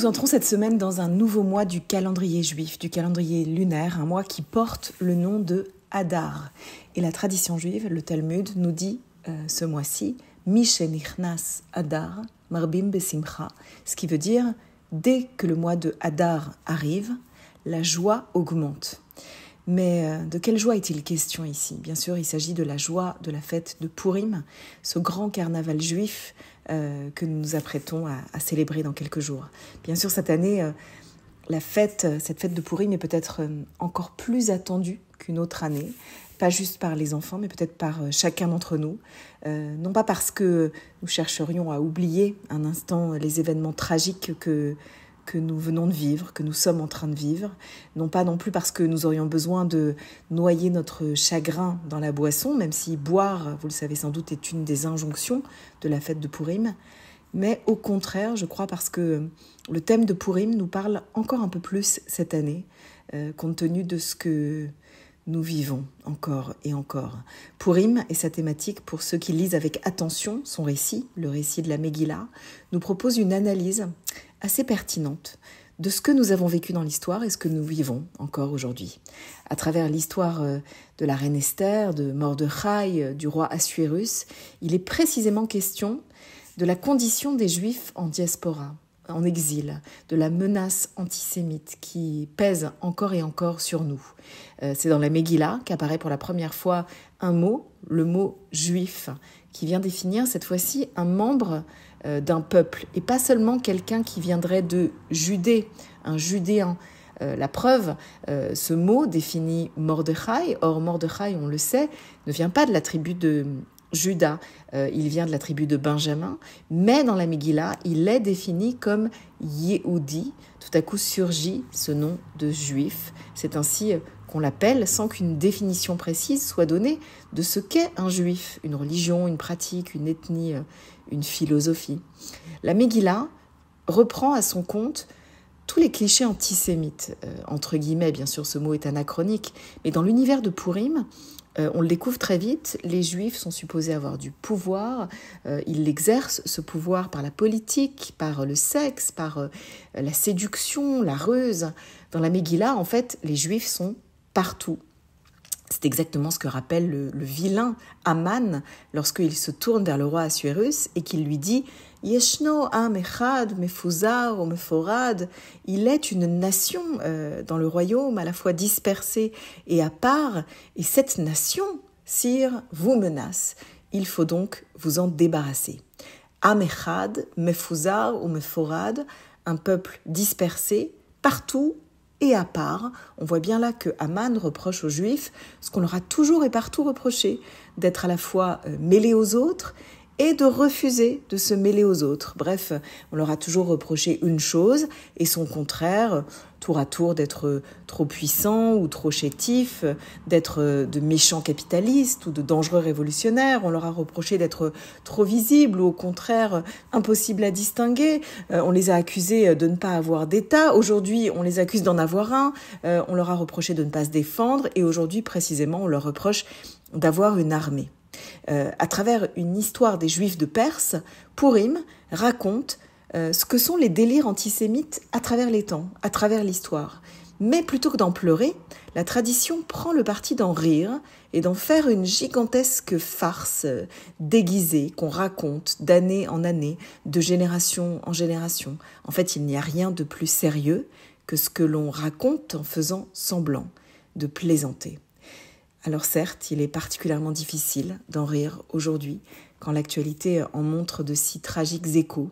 Nous entrons cette semaine dans un nouveau mois du calendrier juif, du calendrier lunaire, un mois qui porte le nom de Hadar. Et la tradition juive, le Talmud, nous dit ce mois-ci « Mishenichnas Hadar, marbim besimcha », ce qui veut dire « dès que le mois de Hadar arrive, la joie augmente ». Mais de quelle joie est-il question ici ? Bien sûr, il s'agit de la joie de la fête de Purim, ce grand carnaval juif que nous nous apprêtons à célébrer dans quelques jours. Bien sûr, cette année, cette fête de Purim est peut-être encore plus attendue qu'une autre année, pas juste par les enfants, mais peut-être par chacun d'entre nous. Non pas parce que nous chercherions à oublier un instant les événements tragiques que nous venons de vivre, que nous sommes en train de vivre, non pas non plus parce que nous aurions besoin de noyer notre chagrin dans la boisson, même si boire, vous le savez sans doute, est une des injonctions de la fête de Purim, mais au contraire, je crois, parce que le thème de Purim nous parle encore un peu plus cette année, compte tenu de ce que nous vivons encore et encore. Purim et sa thématique, pour ceux qui lisent avec attention son récit, le récit de la Megillah, nous propose une analyse assez pertinente de ce que nous avons vécu dans l'histoire et ce que nous vivons encore aujourd'hui. À travers l'histoire de la reine Esther, de Mordechai, du roi Assuérus, il est précisément question de la condition des Juifs en diaspora, en exil, de la menace antisémite qui pèse encore et encore sur nous. C'est dans la Megillah qu'apparaît pour la première fois un mot, le mot juif, qui vient définir cette fois-ci un membre d'un peuple, et pas seulement quelqu'un qui viendrait de Judée, un Judéen. La preuve, ce mot définit Mordechai. Or, Mordechai, on le sait, ne vient pas de la tribu de Juda, il vient de la tribu de Benjamin, mais dans la Megillah, il est défini comme Yehudi. Tout à coup surgit ce nom de juif. C'est ainsi qu'on l'appelle sans qu'une définition précise soit donnée de ce qu'est un juif, une religion, une pratique, une ethnie, une philosophie. La Megillah reprend à son compte tous les clichés antisémites, entre guillemets, bien sûr ce mot est anachronique, mais dans l'univers de Purim, on le découvre très vite, les Juifs sont supposés avoir du pouvoir, ils l'exercent, ce pouvoir, par la politique, par le sexe, par la séduction, la ruse. Dans la Megillah, en fait, les Juifs sont partout. C'est exactement ce que rappelle le vilain Haman lorsqu'il se tourne vers le roi Assuérus et qu'il lui dit « Yeshno am echad mefuzar ou meforad » Il est une nation dans le royaume à la fois dispersée et à part, et cette nation, sire, vous menace. Il faut donc vous en débarrasser. Am echad mefuzar ou meforad, un peuple dispersé partout et à part. On voit bien là que Haman reproche aux Juifs ce qu'on leur a toujours et partout reproché, d'être à la fois mêlés aux autres et de refuser de se mêler aux autres. Bref, on leur a toujours reproché une chose et son contraire, tour à tour d'être trop puissants ou trop chétifs, d'être de méchants capitalistes ou de dangereux révolutionnaires. On leur a reproché d'être trop visibles ou au contraire impossibles à distinguer. On les a accusés de ne pas avoir d'État. Aujourd'hui, on les accuse d'en avoir un. On leur a reproché de ne pas se défendre et aujourd'hui, précisément, on leur reproche d'avoir une armée. À travers une histoire des Juifs de Perse, Purim raconte ce que sont les délires antisémites à travers les temps, à travers l'histoire. Mais plutôt que d'en pleurer, la tradition prend le parti d'en rire et d'en faire une gigantesque farce déguisée qu'on raconte d'année en année, de génération en génération. En fait, il n'y a rien de plus sérieux que ce que l'on raconte en faisant semblant de plaisanter. Alors certes, il est particulièrement difficile d'en rire aujourd'hui, quand l'actualité en montre de si tragiques échos.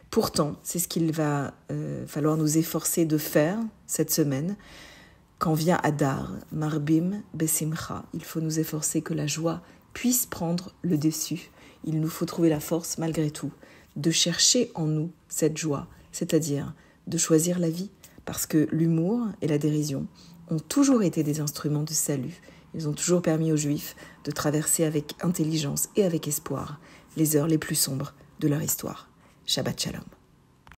Pourtant, c'est ce qu'il va falloir nous efforcer de faire cette semaine. Quand vient Hadar, marbim besimcha, il faut nous efforcer que la joie puisse prendre le dessus. Il nous faut trouver la force, malgré tout, de chercher en nous cette joie, c'est-à-dire de choisir la vie, parce que l'humour et la dérision ont toujours été des instruments de salut. Ils ont toujours permis aux Juifs de traverser avec intelligence et avec espoir les heures les plus sombres de leur histoire. Shabbat Shalom.